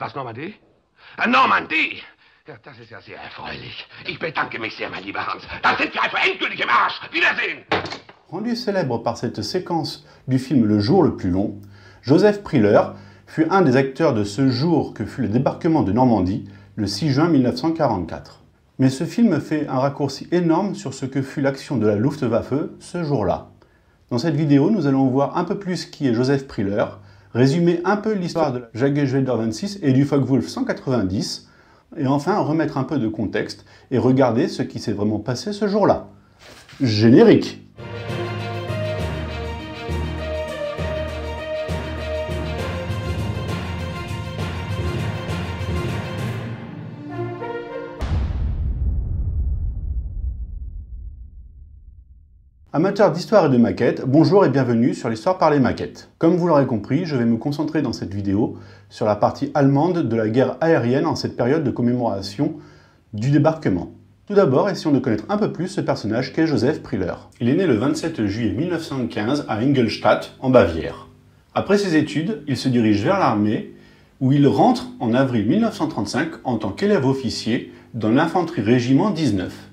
Was, Normandie? Normandie! Ja, das ist ja sehr erfreulich. Ich bedanke mich sehr, mein lieber Hans. Dann sind wir einfach endgültig im Arsch. Wiedersehen! Rendu célèbre par cette séquence du film Le jour le plus long, Joseph Priller fut un des acteurs de ce jour que fut le débarquement de Normandie, le 6 juin 1944. Mais ce film fait un raccourci énorme sur ce que fut l'action de la Luftwaffe ce jour-là. Dans cette vidéo, nous allons voir un peu plus qui est Joseph Priller, résumer un peu l'histoire de la Jagdgeschwader 26 et du Focke-Wulf 190, et enfin remettre un peu de contexte et regarder ce qui s'est vraiment passé ce jour-là. Générique! Amateurs d'histoire et de maquettes, bonjour et bienvenue sur l'Histoire par les maquettes. Comme vous l'aurez compris, je vais me concentrer dans cette vidéo sur la partie allemande de la guerre aérienne en cette période de commémoration du débarquement. Tout d'abord, essayons de connaître un peu plus ce personnage qu'est Joseph Priller. Il est né le 27 juillet 1915 à Ingolstadt, en Bavière. Après ses études, il se dirige vers l'armée, où il rentre en avril 1935 en tant qu'élève officier dans l'infanterie régiment 19.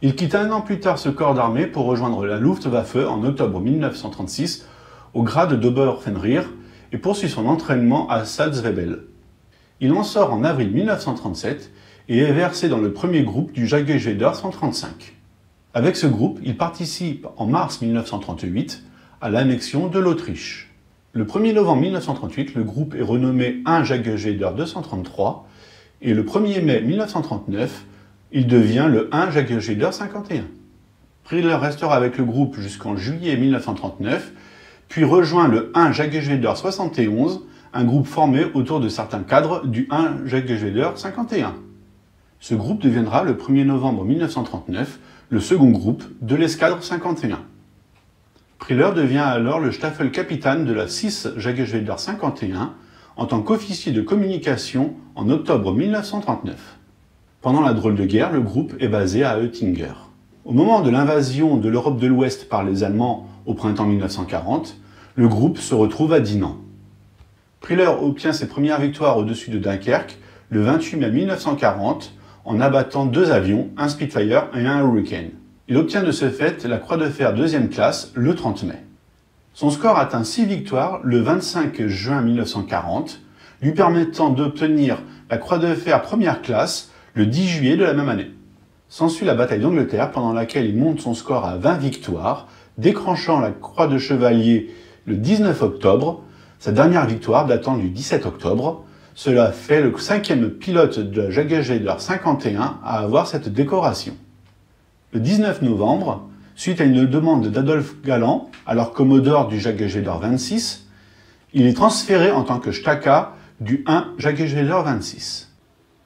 Il quitte un an plus tard ce corps d'armée pour rejoindre la Luftwaffe en octobre 1936 au grade d'Oberfenrier et poursuit son entraînement à Salzwedel. Il en sort en avril 1937 et est versé dans le premier groupe du Jagdgeschwader 135. Avec ce groupe, il participe en mars 1938 à l'annexion de l'Autriche. Le 1er novembre 1938, le groupe est renommé 1 Jagdgeschwader 233 et le 1er mai 1939, il devient le 1 Jagdgeschwader 51. Priller restera avec le groupe jusqu'en juillet 1939, puis rejoint le 1 Jagdgeschwader 71, un groupe formé autour de certains cadres du 1 Jagdgeschwader 51. Ce groupe deviendra le 1er novembre 1939 le second groupe de l'escadre 51. Priller devient alors le Staffelkapitan de la 6 Jagdgeschwader 51 en tant qu'officier de communication en octobre 1939. Pendant la drôle de guerre, le groupe est basé à Oettinger. Au moment de l'invasion de l'Europe de l'Ouest par les Allemands au printemps 1940, le groupe se retrouve à Dinant. Priller obtient ses premières victoires au-dessus de Dunkerque le 28 mai 1940 en abattant 2 avions, un Spitfire et un Hurricane. Il obtient de ce fait la Croix de fer 2e classe le 30 mai. Son score atteint 6 victoires le 25 juin 1940, lui permettant d'obtenir la Croix de fer 1re classe le 10 juillet de la même année. S'ensuit la bataille d'Angleterre pendant laquelle il monte son score à 20 victoires, décrochant la croix de chevalier le 19 octobre, sa dernière victoire datant du 17 octobre. Cela fait le 5e pilote de la Jagdgeschwader 51 à avoir cette décoration. Le 19 novembre, suite à une demande d'Adolphe Galland, alors commodore du Jagdgeschwader 26, il est transféré en tant que Staka du 1 Jagdgeschwader 26.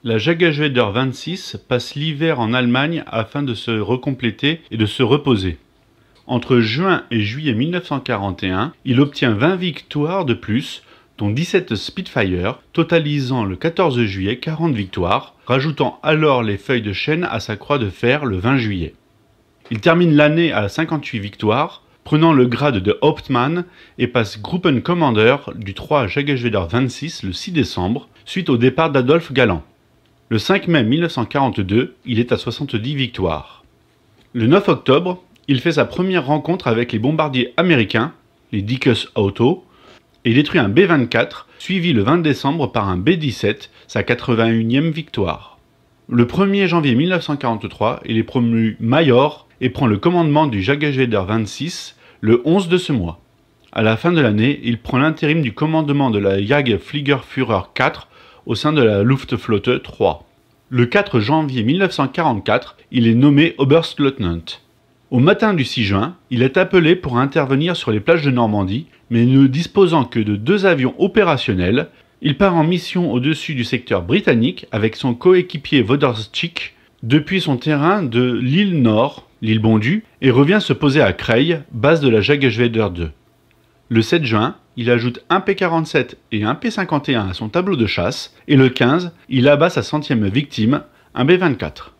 La Jagdgeschwader 26 passe l'hiver en Allemagne afin de se recompléter et de se reposer. Entre juin et juillet 1941, il obtient 20 victoires de plus, dont 17 Spitfire, totalisant le 14 juillet 40 victoires, rajoutant alors les feuilles de chêne à sa croix de fer le 20 juillet. Il termine l'année à 58 victoires, prenant le grade de Hauptmann et passe Gruppencommander du 3 Jagdgeschwader 26 le 6 décembre, suite au départ d'Adolphe Galland. Le 5 mai 1942, il est à 70 victoires. Le 9 octobre, il fait sa première rencontre avec les bombardiers américains, les Dickus Auto, et détruit un B-24, suivi le 20 décembre par un B-17, sa 81e victoire. Le 1er janvier 1943, il est promu Major et prend le commandement du Jagdgeschwader 26 le 11 de ce mois. À la fin de l'année, il prend l'intérim du commandement de la Jagdfliegerführer 4 au sein de la Luftflotte 3. Le 4 janvier 1944, il est nommé Oberstleutnant. Au matin du 6 juin, il est appelé pour intervenir sur les plages de Normandie, mais ne disposant que de 2 avions opérationnels, il part en mission au-dessus du secteur britannique avec son coéquipier Wodarczyk depuis son terrain de l'île Nord, l'île Bondu, et revient se poser à Creil, base de la Jagdgeschwader 2. Le 7 juin, il ajoute un P-47 et un P-51 à son tableau de chasse, et le 15, il abat sa 100e victime, un B-24.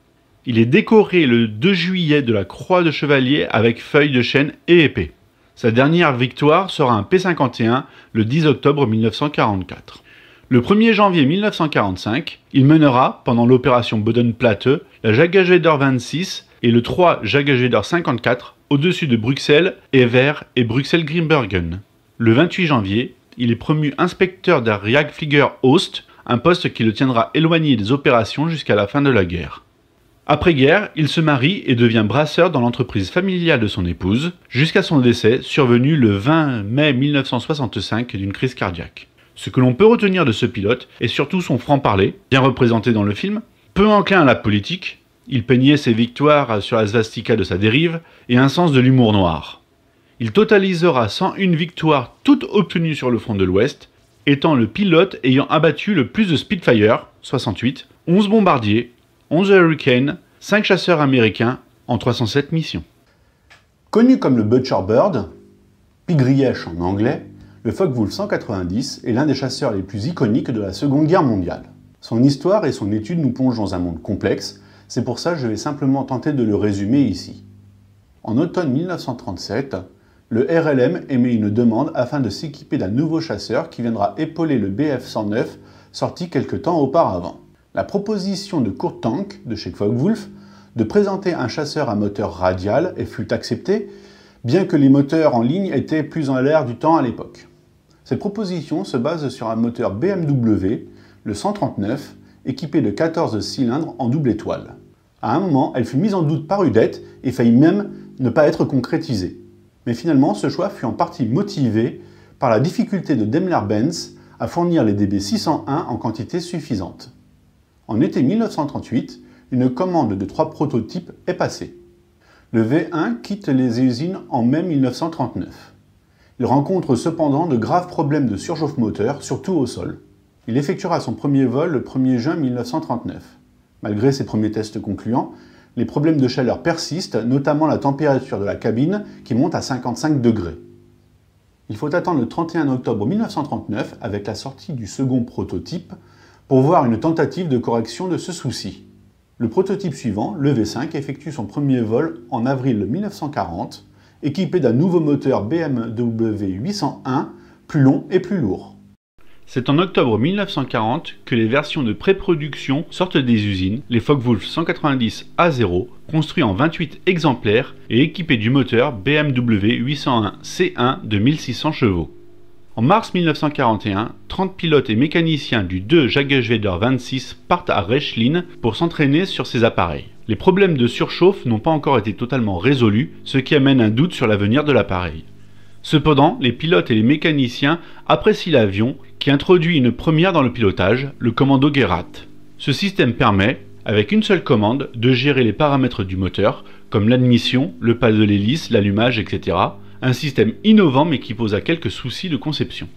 Il est décoré le 2 juillet de la Croix de Chevalier avec feuilles de chêne et épée. Sa dernière victoire sera un P-51 le 10 octobre 1944. Le 1er janvier 1945, il mènera, pendant l'opération Bodenplatte, la Jagdgeschwader 26 et le 3 Jagdgeschwader 54 au-dessus de Bruxelles, Evere et Bruxelles-Grimbergen. Le 28 janvier, il est promu inspecteur der Jagdflieger Ost, un poste qui le tiendra éloigné des opérations jusqu'à la fin de la guerre. Après-guerre, il se marie et devient brasseur dans l'entreprise familiale de son épouse, jusqu'à son décès survenu le 20 mai 1965 d'une crise cardiaque. Ce que l'on peut retenir de ce pilote est surtout son franc-parler, bien représenté dans le film, peu enclin à la politique, il peignait ses victoires sur la svastika de sa dérive, et un sens de l'humour noir. Il totalisera 101 victoires toutes obtenues sur le front de l'Ouest, étant le pilote ayant abattu le plus de Spitfire, 68, 11 bombardiers, 11 Hurricane, 5 chasseurs américains en 307 missions. Connu comme le Butcher Bird, Pigrièche en anglais, le Focke-Wulf 190 est l'un des chasseurs les plus iconiques de la Seconde Guerre mondiale. Son histoire et son étude nous plongent dans un monde complexe, c'est pour ça que je vais simplement tenter de le résumer ici. En automne 1937, le RLM émet une demande afin de s'équiper d'un nouveau chasseur qui viendra épauler le Bf-109 sorti quelque temps auparavant. La proposition de Kurt Tank, de chez Focke-Wulf, de présenter un chasseur à moteur radial fut acceptée, bien que les moteurs en ligne étaient plus en l'air du temps à l'époque. Cette proposition se base sur un moteur BMW, le 139, équipé de 14 cylindres en double étoile. À un moment, elle fut mise en doute par Udet et faillit même ne pas être concrétisée. Mais finalement, ce choix fut en partie motivé par la difficulté de Daimler-Benz à fournir les DB601 en quantité suffisante. En été 1938, une commande de 3 prototypes est passée. Le V1 quitte les usines en mai 1939. Il rencontre cependant de graves problèmes de surchauffe moteur, surtout au sol. Il effectuera son premier vol le 1er juin 1939. Malgré ses premiers tests concluants, les problèmes de chaleur persistent, notamment la température de la cabine qui monte à 55 degrés. Il faut attendre le 31 octobre 1939 avec la sortie du second prototype pour voir une tentative de correction de ce souci. Le prototype suivant, le V5, effectue son premier vol en avril 1940, équipé d'un nouveau moteur BMW 801, plus long et plus lourd. C'est en octobre 1940 que les versions de pré-production sortent des usines, les Focke-Wulf 190 A0, construits en 28 exemplaires et équipés du moteur BMW 801 C1 de 1600 chevaux. En mars 1941, 30 pilotes et mécaniciens du 2 Jagdgeschwader 26 partent à Rechlin pour s'entraîner sur ces appareils. Les problèmes de surchauffe n'ont pas encore été totalement résolus, ce qui amène un doute sur l'avenir de l'appareil. Cependant, les pilotes et les mécaniciens apprécient l'avion qui introduit une première dans le pilotage, le commando Gerät. Ce système permet, avec une seule commande, de gérer les paramètres du moteur, comme l'admission, le pas de l'hélice, l'allumage, etc. Un système innovant mais qui posa quelques soucis de conception.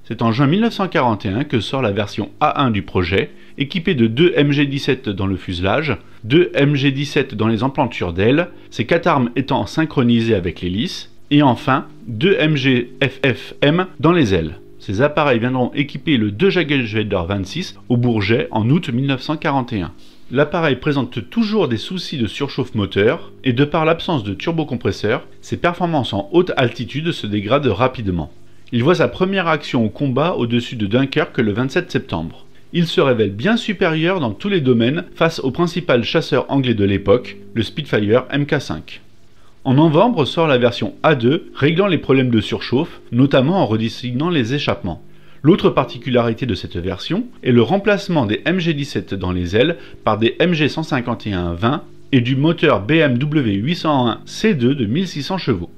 C'est en juin 1941 que sort la version A1 du projet, équipée de 2 MG-17 dans le fuselage, 2 MG-17 dans les emplantures d'ailes, ces 4 armes étant synchronisées avec l'hélice, et enfin 2 MG-FFM dans les ailes. Ces appareils viendront équiper le 2 Jagdgeschwader 26 au Bourget en août 1941. L'appareil présente toujours des soucis de surchauffe moteur et de par l'absence de turbocompresseur, ses performances en haute altitude se dégradent rapidement. Il voit sa première action au combat au-dessus de Dunkerque le 27 septembre. Il se révèle bien supérieur dans tous les domaines face au principal chasseur anglais de l'époque, le Spitfire Mk5. En novembre sort la version A2 réglant les problèmes de surchauffe, notamment en redesignant les échappements. L'autre particularité de cette version est le remplacement des MG-17 dans les ailes par des MG-151-20 et du moteur BMW 801 C2 de 1600 chevaux.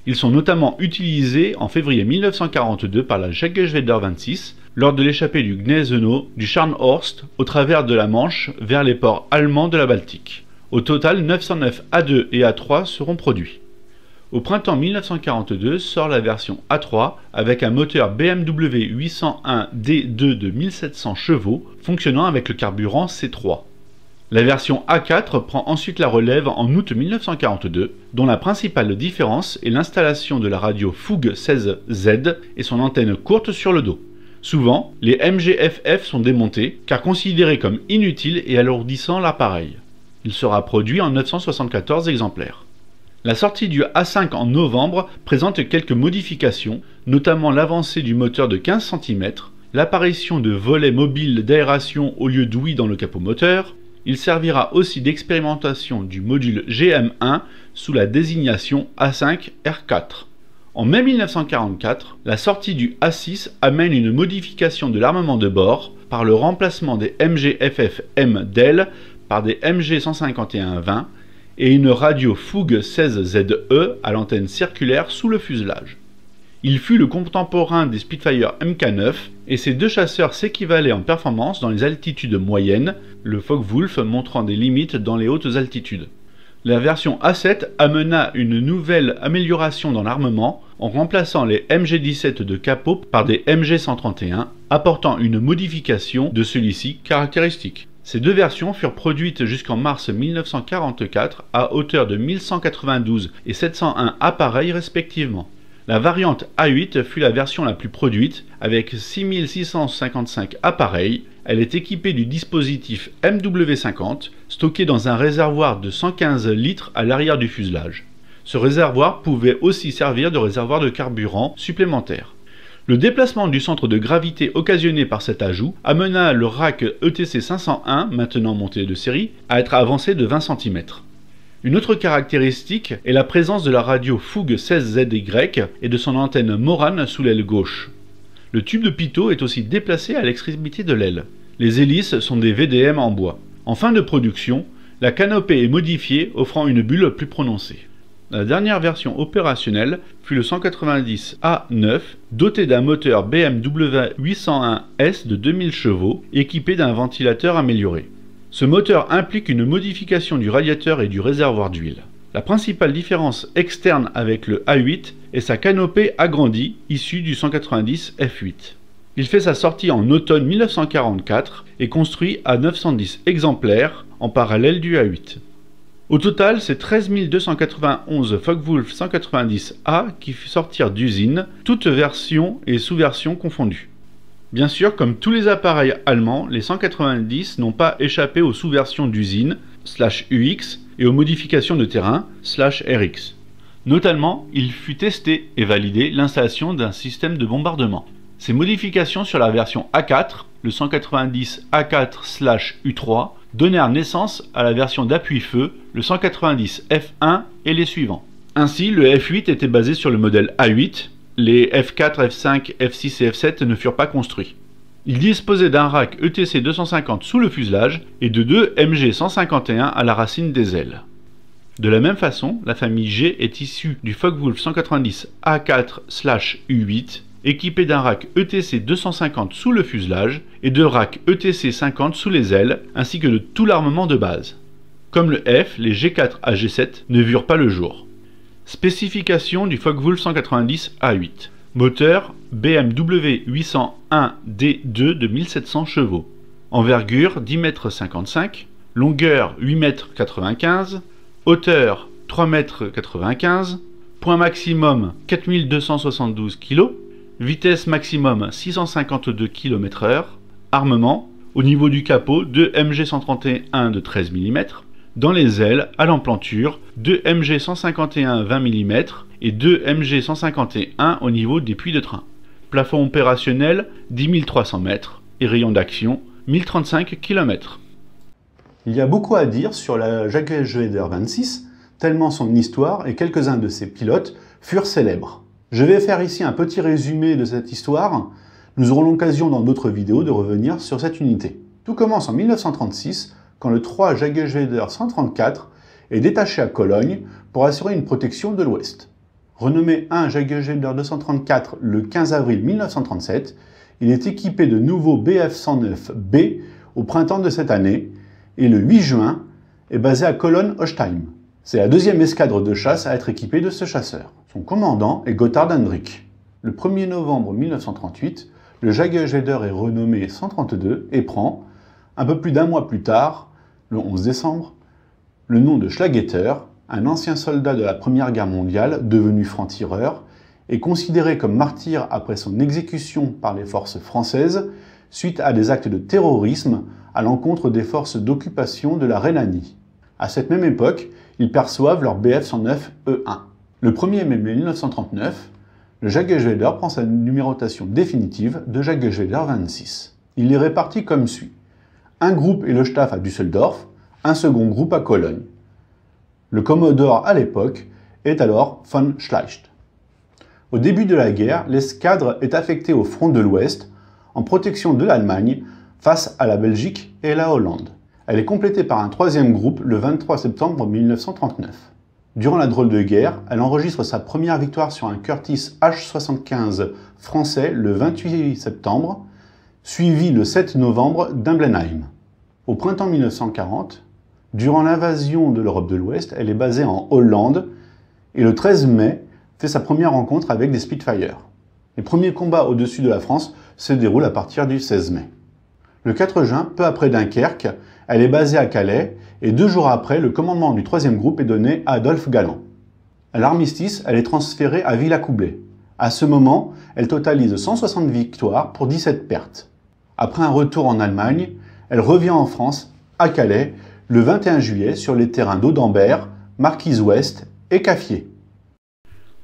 Ils sont notamment utilisés en février 1942 par la Jagdgeschwader 26 lors de l'échappée du Gneisenau du Scharnhorst au travers de la Manche vers les ports allemands de la Baltique. Au total, 909 A2 et A3 seront produits. Au printemps 1942 sort la version A3 avec un moteur BMW 801 D2 de 1700 chevaux fonctionnant avec le carburant C3. La version A4 prend ensuite la relève en août 1942, dont la principale différence est l'installation de la radio Fug 16Z et son antenne courte sur le dos. Souvent, les MGFF sont démontés car considérés comme inutiles et alourdissant l'appareil. Il sera produit en 974 exemplaires. La sortie du A5 en novembre présente quelques modifications, notamment l'avancée du moteur de 15 cm l'apparition de volets mobiles d'aération au lieu d'ouïes dans le capot moteur. Il servira aussi d'expérimentation du module GM1 sous la désignation A5R4. En mai 1944, la sortie du A6 amène une modification de l'armement de bord par le remplacement des MG-FF-M d'El par des MG-151-20 et une radio Foug 16ZE à l'antenne circulaire sous le fuselage. Il fut le contemporain des Spitfire Mk9 et ces deux chasseurs s'équivalaient en performance dans les altitudes moyennes, le Focke-Wulf montrant des limites dans les hautes altitudes. La version A7 amena une nouvelle amélioration dans l'armement en remplaçant les MG-17 de capot par des MG-131, apportant une modification de celui-ci caractéristique. Ces deux versions furent produites jusqu'en mars 1944 à hauteur de 1192 et 701 appareils respectivement. La variante A8 fut la version la plus produite avec 6655 appareils. Elle est équipée du dispositif MW50 stocké dans un réservoir de 115 litres à l'arrière du fuselage. Ce réservoir pouvait aussi servir de réservoir de carburant supplémentaire. Le déplacement du centre de gravité occasionné par cet ajout amena le rack ETC 501, maintenant monté de série, à être avancé de 20 cm. Une autre caractéristique est la présence de la radio Foug 16ZY et de son antenne Morane sous l'aile gauche. Le tube de pitot est aussi déplacé à l'extrémité de l'aile. Les hélices sont des VDM en bois. En fin de production, la canopée est modifiée, offrant une bulle plus prononcée. La dernière version opérationnelle fut le 190A9, doté d'un moteur BMW 801S de 2000 chevaux, équipé d'un ventilateur amélioré. Ce moteur implique une modification du radiateur et du réservoir d'huile. La principale différence externe avec le A8 est sa canopée agrandie, issue du 190 F8. Il fait sa sortie en automne 1944 et construit à 910 exemplaires en parallèle du A8. Au total, c'est 13 291 Focke-Wulf 190A qui sortirent d'usine, toutes versions et sous-versions confondues. Bien sûr, comme tous les appareils allemands, les 190 n'ont pas échappé aux sous-versions d'usine /UX et aux modifications de terrain /RX. Notamment, il fut testé et validé l'installation d'un système de bombardement. Ces modifications sur la version A4, le 190 A4/U3, donnèrent naissance à la version d'appui-feu, le 190 F1 et les suivants. Ainsi, le F8 était basé sur le modèle A8, les F4, F5, F6 et F7 ne furent pas construits. Il disposait d'un rack ETC 250 sous le fuselage et de deux MG 151 à la racine des ailes. De la même façon, la famille G est issue du Focke-Wulf 190 A4/U8, équipé d'un rack ETC 250 sous le fuselage et de racks ETC 50 sous les ailes, ainsi que de tout l'armement de base. Comme le F, les G4 à G7 ne virent pas le jour. Spécification du Focke-Wulf 190 A8. Moteur BMW 801D2 de 1700 chevaux. Envergure 10,55 m, longueur 8,95 m, hauteur 3,95 m, point maximum 4272 kg, vitesse maximum 652 km/h, armement, au niveau du capot 2 MG131 de 13 mm, dans les ailes, à l'emplanture, 2 MG151 20 mm et 2 MG151 au niveau des puits de train. Plafond opérationnel 10 300 mètres et rayon d'action 1035 km. Il y a beaucoup à dire sur la Jaguar Schweider 26, tellement son histoire et quelques-uns de ses pilotes furent célèbres. Je vais faire ici un petit résumé de cette histoire. Nous aurons l'occasion dans d'autres vidéos de revenir sur cette unité. Tout commence en 1936 quand le 3 Jaguar Schweider 134 est détaché à Cologne pour assurer une protection de l'Ouest. Renommé 1 Jaguar Schweider 234 le 15 avril 1937, il est équipé de nouveaux Bf109B au printemps de cette année et le 8 juin est basé à Cologne-Hochheim. C'est la deuxième escadre de chasse à être équipée de ce chasseur. Son commandant est Gotthard Hendrick. Le 1er novembre 1938, le Jaguar Schweider est renommé 132 et prend, un peu plus d'un mois plus tard, le 11 décembre, le nom de Schlageter, un ancien soldat de la Première Guerre mondiale devenu franc-tireur et considéré comme martyr après son exécution par les forces françaises suite à des actes de terrorisme à l'encontre des forces d'occupation de la Rhénanie. À cette même époque, ils perçoivent leur Bf-109E1. Le 1er mai 1939, Le Jagdgeschwader prend sa numérotation définitive de Jagdgeschwader 26. Il les répartit comme suit. Un groupe est le Staff à Düsseldorf, un second groupe à Cologne. Le commodore à l'époque est alors von Schleicht. Au début de la guerre, l'escadre est affectée au front de l'Ouest en protection de l'Allemagne face à la Belgique et la Hollande. Elle est complétée par un troisième groupe le 23 septembre 1939. Durant la drôle de guerre, elle enregistre sa première victoire sur un Curtiss H-75 français le 28 septembre, suivi le 7 novembre d'un Blenheim. Au printemps 1940, durant l'invasion de l'Europe de l'Ouest, elle est basée en Hollande et le 13 mai fait sa première rencontre avec des Spitfire. Les premiers combats au-dessus de la France se déroulent à partir du 16 mai. Le 4 juin, peu après Dunkerque, elle est basée à Calais et 2 jours après, le commandement du 3e groupe est donné à Adolphe Galland. À l'armistice, elle est transférée à Villacoublay. À ce moment, elle totalise 160 victoires pour 17 pertes. Après un retour en Allemagne, elle revient en France, à Calais, le 21 juillet sur les terrains d'Audembert, Marquise-Ouest et Caffier.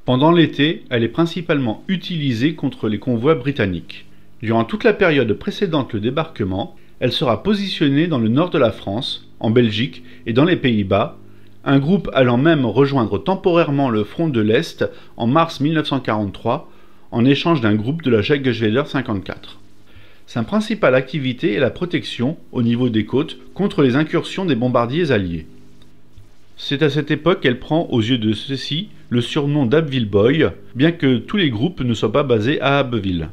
Pendant l'été, elle est principalement utilisée contre les convois britanniques. Durant toute la période précédente le débarquement, elle sera positionnée dans le nord de la France, en Belgique et dans les Pays-Bas, un groupe allant même rejoindre temporairement le front de l'Est en mars 1943 en échange d'un groupe de la Jagdgeschwader 54. Sa principale activité est la protection, au niveau des côtes, contre les incursions des bombardiers alliés. C'est à cette époque qu'elle prend, aux yeux de ceux-ci, le surnom d'Abbeville Boy, bien que tous les groupes ne soient pas basés à Abbeville.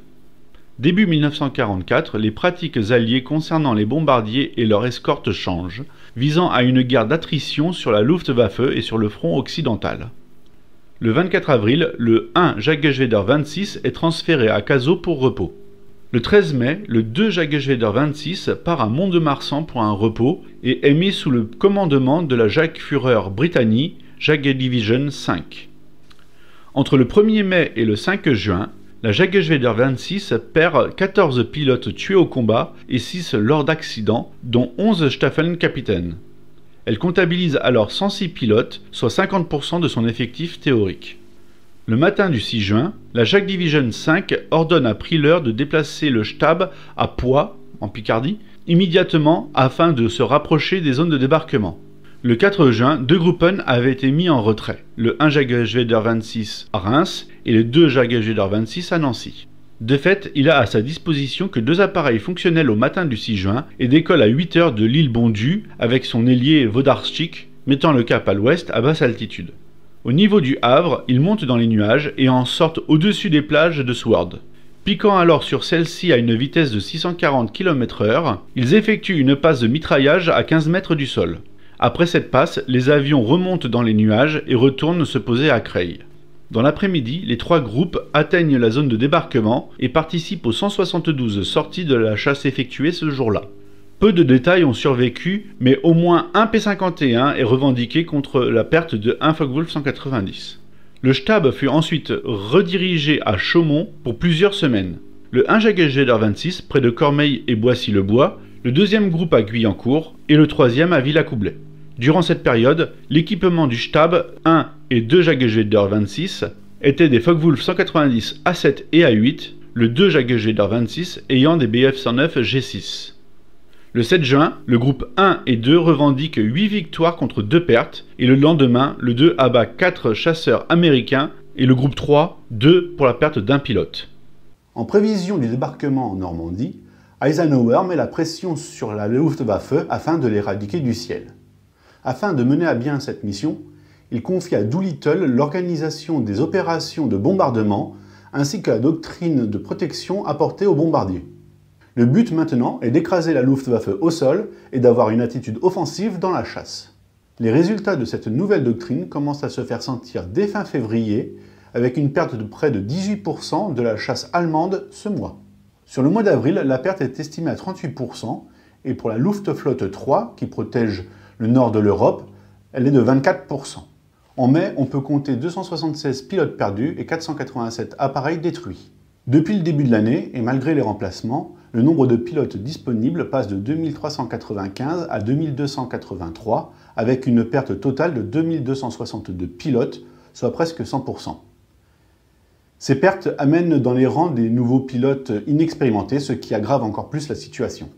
Début 1944, les pratiques alliées concernant les bombardiers et leur escorte changent, visant à une guerre d'attrition sur la Luftwaffe et sur le front occidental. Le 24 avril, le 1 Jagdgeschwader 26 est transféré à Cazaux pour repos. Le 13 mai, le 2 Jagdgeschwader 26 part à Mont-de-Marsan pour un repos et est mis sous le commandement de la Jagdführer Britannie, Jagddivision 5. Entre le 1er mai et le 5 juin, la Jagdgeschwader 26 perd 14 pilotes tués au combat et 6 lors d'accidents, dont 11 Staffelkapitän. Elle comptabilise alors 106 pilotes, soit 50% de son effectif théorique. Le matin du 6 juin, la Jagddivision 5 ordonne à Priller de déplacer le Stab à Poix, en Picardie, immédiatement afin de se rapprocher des zones de débarquement. Le 4 juin, 2 Gruppen avaient été mis en retrait, le 1 Jagdgeschwader 26 à Reims et le 2 Jagdgeschwader 26 à Nancy. De fait, il a à sa disposition que 2 appareils fonctionnels au matin du 6 juin et décolle à 8 heures de l'île Bondu avec son ailier Wodarczyk, mettant le cap à l'ouest à basse altitude. Au niveau du Havre, ils montent dans les nuages et en sortent au-dessus des plages de Sword. Piquant alors sur celle-ci à une vitesse de 640 km/h, ils effectuent une passe de mitraillage à 15 mètres du sol. Après cette passe, les avions remontent dans les nuages et retournent se poser à Creil. Dans l'après-midi, les 3 groupes atteignent la zone de débarquement et participent aux 172 sorties de la chasse effectuées ce jour-là. Peu de détails ont survécu, mais au moins un P-51 est revendiqué contre la perte de 1 Focke-Wulf 190. Le Stab fut ensuite redirigé à Chaumont pour plusieurs semaines. Le 1 Jagdgeschwader 26 près de Cormeilles et Boissy-le-Bois, le 2e groupe à Guyancourt et le 3e à Villacoublay. Durant cette période, l'équipement du Stab 1 et 2 Jagdgeschwader 26 était des Focke-Wulf 190 A7 et A8, le 2 Jagdgeschwader 26 ayant des Bf-109 G6. Le 7 juin, le groupe 1 et 2 revendiquent 8 victoires contre 2 pertes, et le lendemain, le 2 abat 4 chasseurs américains, et le groupe 3, 2 pour la perte d'un pilote. En prévision du débarquement en Normandie, Eisenhower met la pression sur la Luftwaffe afin de l'éradiquer du ciel. Afin de mener à bien cette mission, il confie à Doolittle l'organisation des opérations de bombardement ainsi que la doctrine de protection apportée aux bombardiers. Le but maintenant est d'écraser la Luftwaffe au sol et d'avoir une attitude offensive dans la chasse. Les résultats de cette nouvelle doctrine commencent à se faire sentir dès fin février, avec une perte de près de 18% de la chasse allemande ce mois. Sur le mois d'avril, la perte est estimée à 38%, et pour la Luftflotte 3, qui protège le nord de l'Europe, elle est de 24%. En mai, on peut compter 276 pilotes perdus et 487 appareils détruits. Depuis le début de l'année, et malgré les remplacements, le nombre de pilotes disponibles passe de 2395 à 2283, avec une perte totale de 2262 pilotes, soit presque 100%. Ces pertes amènent dans les rangs des nouveaux pilotes inexpérimentés, ce qui aggrave encore plus la situation.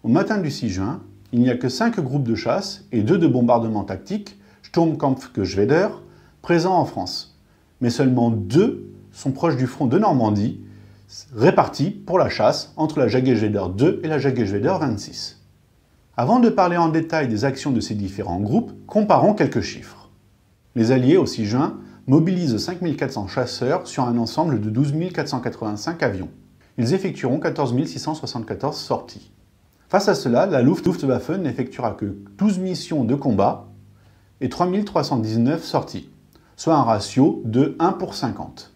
Au matin du 6 juin, il n'y a que 5 groupes de chasse et 2 de bombardement tactique, Sturmkampfgeschwader, présents en France. Mais seulement 2 sont proches du front de Normandie, répartis pour la chasse entre la Jagdgeschwader 2 et la Jagdgeschwader 26. Avant de parler en détail des actions de ces différents groupes, comparons quelques chiffres. Les Alliés, au 6 juin, mobilisent 5400 chasseurs sur un ensemble de 12 485 avions. Ils effectueront 14 674 sorties. Face à cela, la Luftwaffe n'effectuera que 12 missions de combat et 3 319 sorties, soit un ratio de 1 pour 50.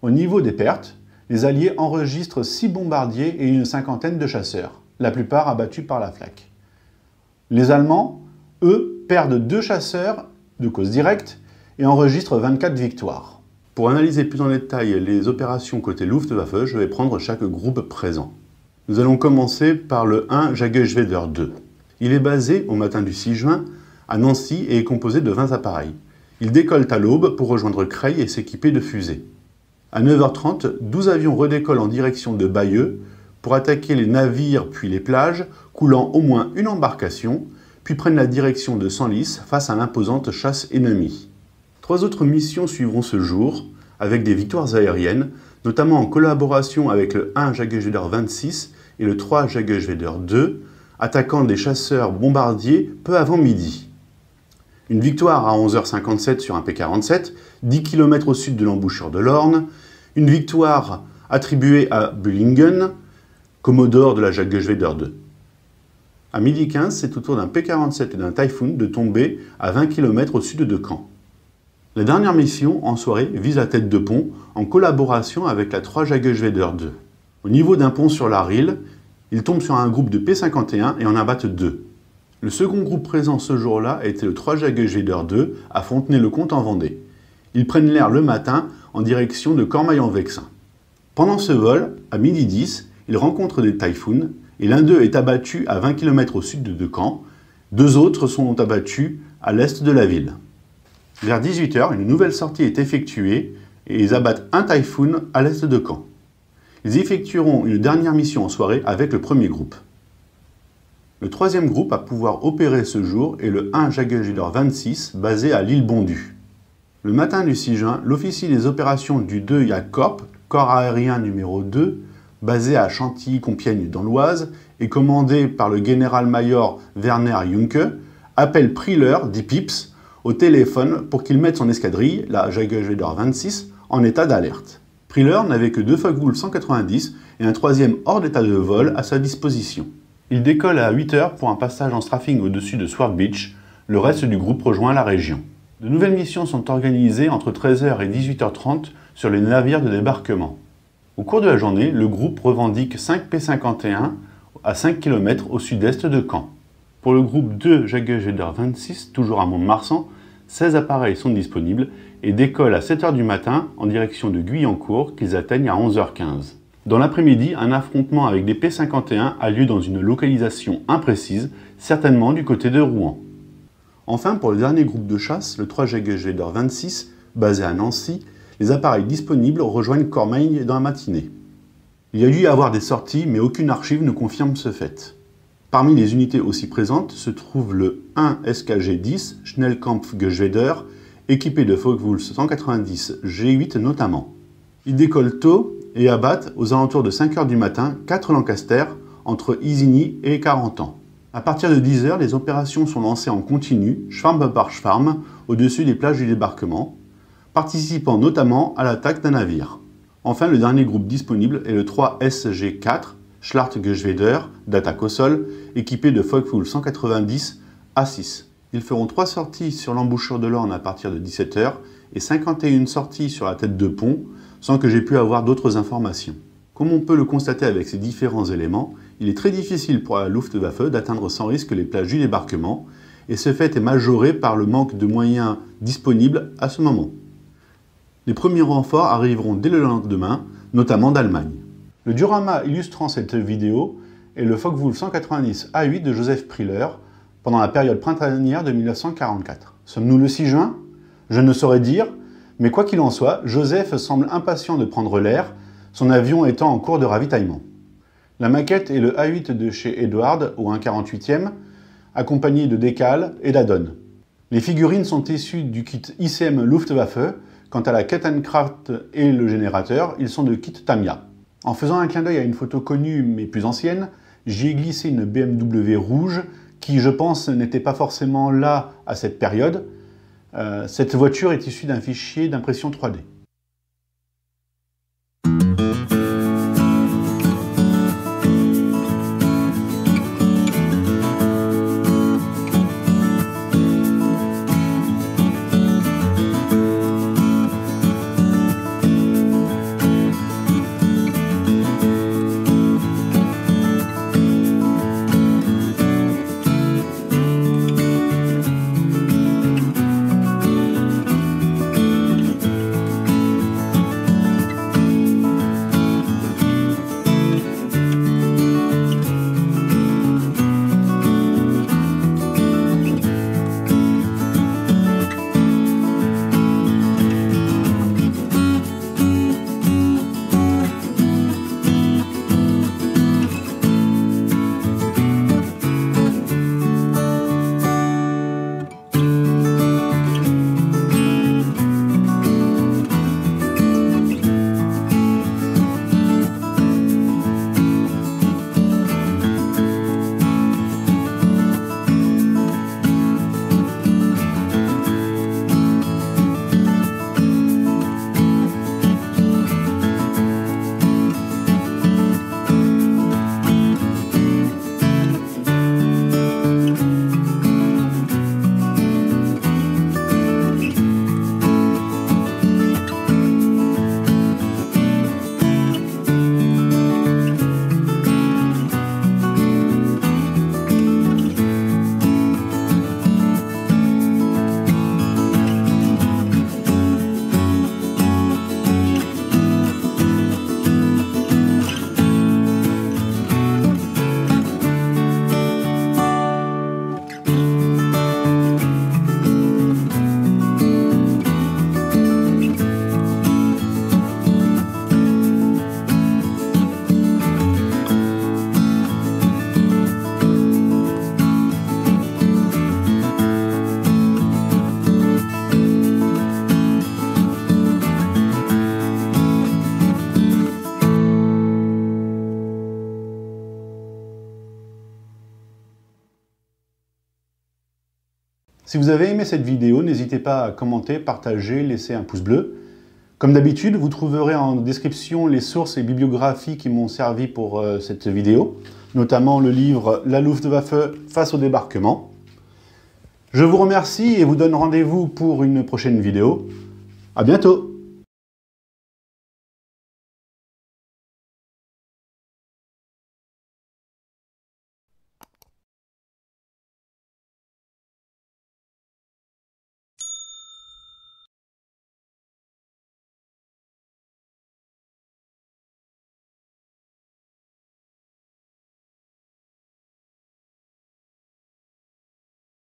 Au niveau des pertes, les Alliés enregistrent 6 bombardiers et une cinquantaine de chasseurs, la plupart abattus par la flak. Les Allemands, eux, perdent 2 chasseurs de cause directe et enregistrent 24 victoires. Pour analyser plus en détail les opérations côté Luftwaffe, je vais prendre chaque groupe présent. Nous allons commencer par le 1 Jagdgeschwader 2. Il est basé, au matin du 6 juin, à Nancy et est composé de 20 appareils. Il décolle à l'aube pour rejoindre Creil et s'équiper de fusées. À 9h30, 12 avions redécollent en direction de Bayeux pour attaquer les navires puis les plages, coulant au moins une embarcation, puis prennent la direction de Senlis face à l'imposante chasse ennemie. 3 autres missions suivront ce jour, avec des victoires aériennes, notamment en collaboration avec le 1 Jagdgeschwader 26 et le 3 Jagdgeschwader 2, attaquant des chasseurs bombardiers peu avant midi. Une victoire à 11h57 sur un P-47, 10 km au sud de l'embouchure de l'Orne, une victoire attribuée à Bullingen, commodore de la Jagdgeschwader 2. À midi 15, c'est au tour d'un P-47 et d'un Typhoon de tomber à 20 km au sud de Caen. La dernière mission, en soirée, vise la tête de pont en collaboration avec la 3 Jagdgeschwader 2. Au niveau d'un pont sur la Rille, ils tombent sur un groupe de P-51 et en abattent 2. Le second groupe présent ce jour-là était le 3 Jagdgeschwader 2 à Fontenay-le-Comte en Vendée. Ils prennent l'air le matin en direction de Cormeilles-en-Vexin. Pendant ce vol, à midi 10, ils rencontrent des Typhoons et l'un d'eux est abattu à 20 km au sud de Caen. 2 autres sont abattus à l'est de la ville. Vers 18h, une nouvelle sortie est effectuée et ils abattent un Typhoon à l'est de Caen. Ils effectueront une dernière mission en soirée avec le premier groupe. Le troisième groupe à pouvoir opérer ce jour est le 1 Jagdgeschwader 26 basé à l'île Bondu. Le matin du 6 juin, l'officier des opérations du 2 Jagdkorps, corps aérien numéro 2, basé à Chantilly-Compiègne dans l'Oise et commandé par le général-major Werner Junke, appelle Priller, dit Pips, au téléphone pour qu'il mette son escadrille, la Jagdgeschwader 26, en état d'alerte. Priller n'avait que 2 Focke-Wulf 190 et un troisième hors d'état de vol à sa disposition. Il décolle à 8h pour un passage en strafing au-dessus de Sword Beach. Le reste du groupe rejoint la région. De nouvelles missions sont organisées entre 13h et 18h30 sur les navires de débarquement. Au cours de la journée, le groupe revendique 5 P-51 à 5 km au sud-est de Caen. Pour le groupe 2 Jagdgeschwader 26, toujours à Mont-de-Marsan, 16 appareils sont disponibles et décollent à 7h du matin en direction de Guyancourt qu'ils atteignent à 11h15. Dans l'après-midi, un affrontement avec des P-51 a lieu dans une localisation imprécise, certainement du côté de Rouen. Enfin, pour le dernier groupe de chasse, le 3 Jagdgeschwader 26, basé à Nancy, les appareils disponibles rejoignent Cormeilles dans la matinée. Il y a dû y avoir des sorties, mais aucune archive ne confirme ce fait. Parmi les unités aussi présentes se trouve le 1 SKG-10 Schnellkampfgeschwader, équipé de Focke-Wulf 190 G8 notamment. Il décolle tôt et abattent aux alentours de 5h du matin 4 Lancaster entre Isigny et Carentan. À partir de 10h, les opérations sont lancées en continu, schwarm par schwarm, au-dessus des plages du débarquement, participant notamment à l'attaque d'un navire. Enfin, le dernier groupe disponible est le 3 SG4 Schlachtgeschwader d'attaque au sol, équipé de Focke-Wulf 190 A6. Ils feront 3 sorties sur l'embouchure de l'Orne à partir de 17h et 51 sorties sur la tête de pont, sans que j'ai pu avoir d'autres informations. Comme on peut le constater avec ces différents éléments, il est très difficile pour la Luftwaffe d'atteindre sans risque les plages du débarquement, et ce fait est majoré par le manque de moyens disponibles à ce moment. Les premiers renforts arriveront dès le lendemain, notamment d'Allemagne. Le diorama illustrant cette vidéo est le Focke-Wulf 190 A8 de Joseph Priller pendant la période printanière de 1944. Sommes-nous le 6 juin? Je ne saurais dire, Mais quoi qu'il en soit, Joseph semble impatient de prendre l'air, son avion étant en cours de ravitaillement. La maquette est le A8 de chez Edward, au 1/48e, accompagné de décals et d'add-ons. Les figurines sont issues du kit ICM Luftwaffe. Quant à la Kettenkraft et le générateur, ils sont de kit Tamiya. En faisant un clin d'œil à une photo connue mais plus ancienne, j'y ai glissé une BMW rouge qui, je pense, n'était pas forcément là à cette période. Cette voiture est issue d'un fichier d'impression 3D. Si vous avez aimé cette vidéo, n'hésitez pas à commenter, partager, laisser un pouce bleu. Comme d'habitude, vous trouverez en description les sources et bibliographies qui m'ont servi pour cette vidéo, notamment le livre « La Luftwaffe face au débarquement ». Je vous remercie et vous donne rendez-vous pour une prochaine vidéo. À bientôt!